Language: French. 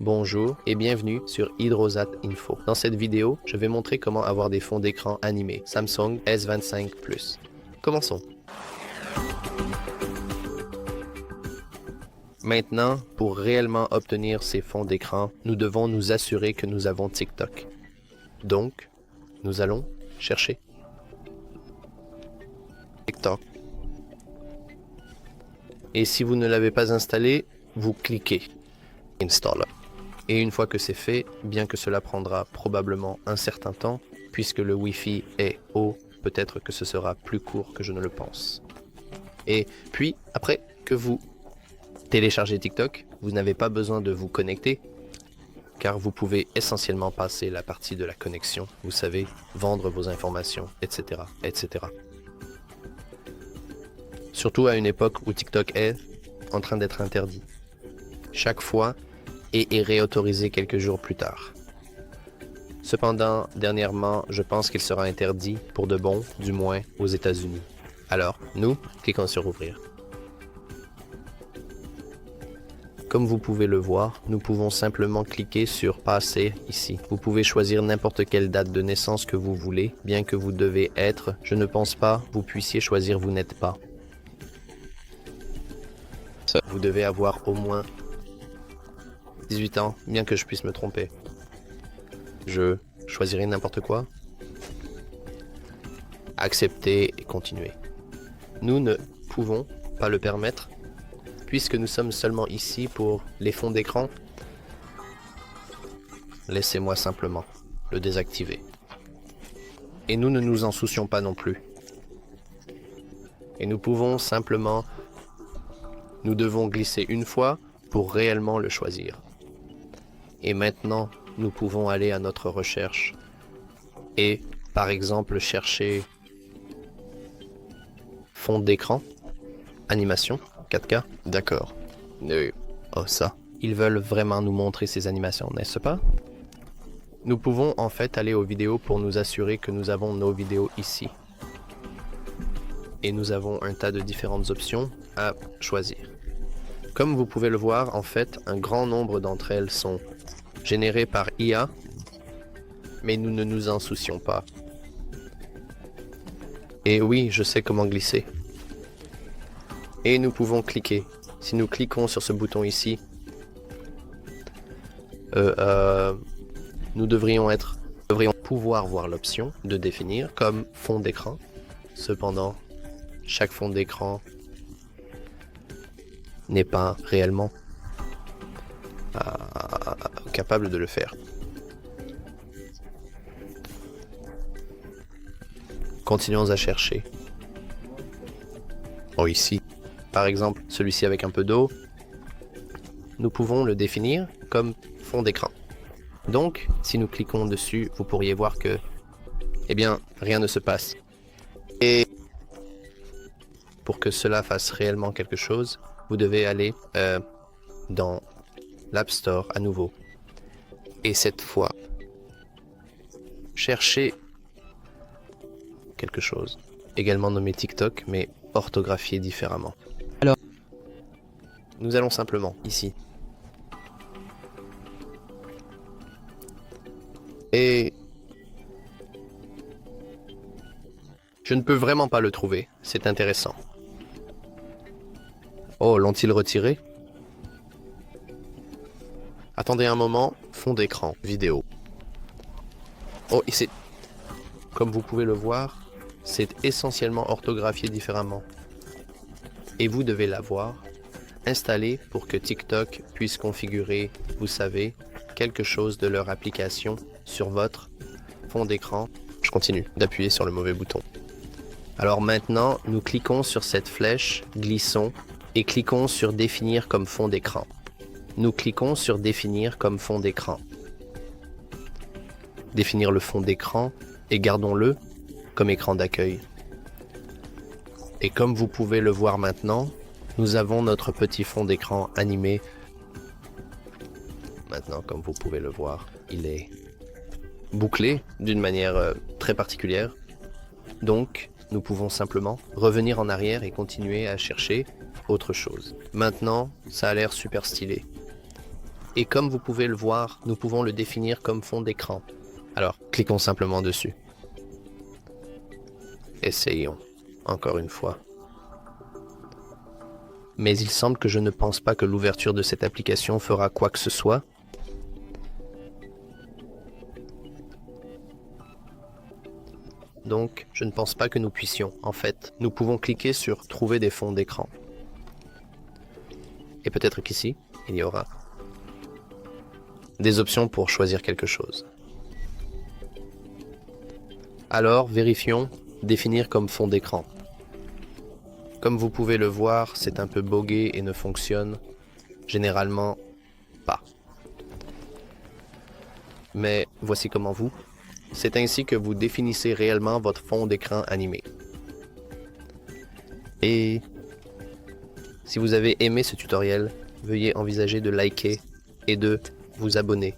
Bonjour et bienvenue sur Hydrosat Info. Dans cette vidéo, je vais montrer comment avoir des fonds d'écran animés Samsung S25 Plus. Commençons. Maintenant, pour réellement obtenir ces fonds d'écran, nous devons nous assurer que nous avons TikTok. Donc, nous allons chercher TikTok. Et si vous ne l'avez pas installé, vous cliquez Install. Et une fois que c'est fait, bien que cela prendra probablement un certain temps, puisque le Wi-Fi est haut, peut-être que ce sera plus court que je ne le pense. Et puis, après que vous téléchargez TikTok, vous n'avez pas besoin de vous connecter, car vous pouvez essentiellement passer la partie de la connexion, vous savez, vendre vos informations, etc., etc. Surtout à une époque où TikTok est en train d'être interdit. Chaque fois, et est réautorisé quelques jours plus tard. Cependant, dernièrement, je pense qu'il sera interdit pour de bon, du moins aux États-Unis. Alors, nous, cliquons sur Ouvrir. Comme vous pouvez le voir, nous pouvons simplement cliquer sur Passer ici. Vous pouvez choisir n'importe quelle date de naissance que vous voulez, bien que vous devez être, je ne pense pas, vous puissiez choisir Vous n'êtes pas. Vous devez avoir au moins 18 ans, bien que je puisse me tromper. Je choisirai n'importe quoi. Accepter et continuer. Nous ne pouvons pas le permettre, puisque nous sommes seulement ici pour les fonds d'écran. Laissez-moi simplement le désactiver. Et nous ne nous en soucions pas non plus. Et nous pouvons simplement... Nous devons glisser une fois pour réellement le choisir. Et maintenant, nous pouvons aller à notre recherche et, par exemple, chercher fond d'écran, animation, 4K, d'accord. Oh ça, ils veulent vraiment nous montrer ces animations, n'est-ce pas? Nous pouvons en fait aller aux vidéos pour nous assurer que nous avons nos vidéos ici. Et nous avons un tas de différentes options à choisir. Comme vous pouvez le voir, en fait, un grand nombre d'entre elles sont générées par IA, mais nous ne nous en soucions pas. Et oui, je sais comment glisser. Et nous pouvons cliquer. Si nous cliquons sur ce bouton ici, nous devrions pouvoir voir l'option de définir comme fond d'écran. Cependant, chaque fond d'écran n'est pas réellement capable de le faire. Continuons à chercher. Oh, ici, par exemple, celui-ci avec un peu d'eau, nous pouvons le définir comme fond d'écran. Donc, si nous cliquons dessus, vous pourriez voir que, eh bien, rien ne se passe. Et pour que cela fasse réellement quelque chose, vous devez aller dans l'App Store à nouveau. Et cette fois, cherchez quelque chose, également nommé TikTok, mais orthographié différemment. Alors, nous allons simplement ici. Et je ne peux vraiment pas le trouver, c'est intéressant. Oh, l'ont-ils retiré? Attendez un moment, fond d'écran, vidéo. Oh, et c'est... Comme vous pouvez le voir, c'est essentiellement orthographié différemment. Et vous devez l'avoir installé pour que TikTok puisse configurer, vous savez, quelque chose de leur application sur votre fond d'écran. Je continue d'appuyer sur le mauvais bouton. Alors maintenant, nous cliquons sur cette flèche, glissons, et cliquons sur Définir comme fond d'écran. Nous cliquons sur Définir comme fond d'écran. Définir le fond d'écran et gardons-le comme écran d'accueil. Et comme vous pouvez le voir maintenant, nous avons notre petit fond d'écran animé. Maintenant, comme vous pouvez le voir, il est bouclé d'une manière très particulière. Donc, nous pouvons simplement revenir en arrière et continuer à chercher autre chose. Maintenant, ça a l'air super stylé. Et comme vous pouvez le voir, nous pouvons le définir comme fond d'écran. Alors, cliquons simplement dessus. Essayons, encore une fois. Mais il semble que je ne pense pas que l'ouverture de cette application fera quoi que ce soit. Donc, je ne pense pas que nous puissions. En fait, nous pouvons cliquer sur « Trouver des fonds d'écran ». Et peut-être qu'ici, il y aura des options pour choisir quelque chose. Alors, vérifions « Définir comme fond d'écran ». Comme vous pouvez le voir, c'est un peu bogué et ne fonctionne généralement pas. Mais voici comment vous. C'est ainsi que vous définissez réellement votre fond d'écran animé. Et si vous avez aimé ce tutoriel, veuillez envisager de liker et de vous abonner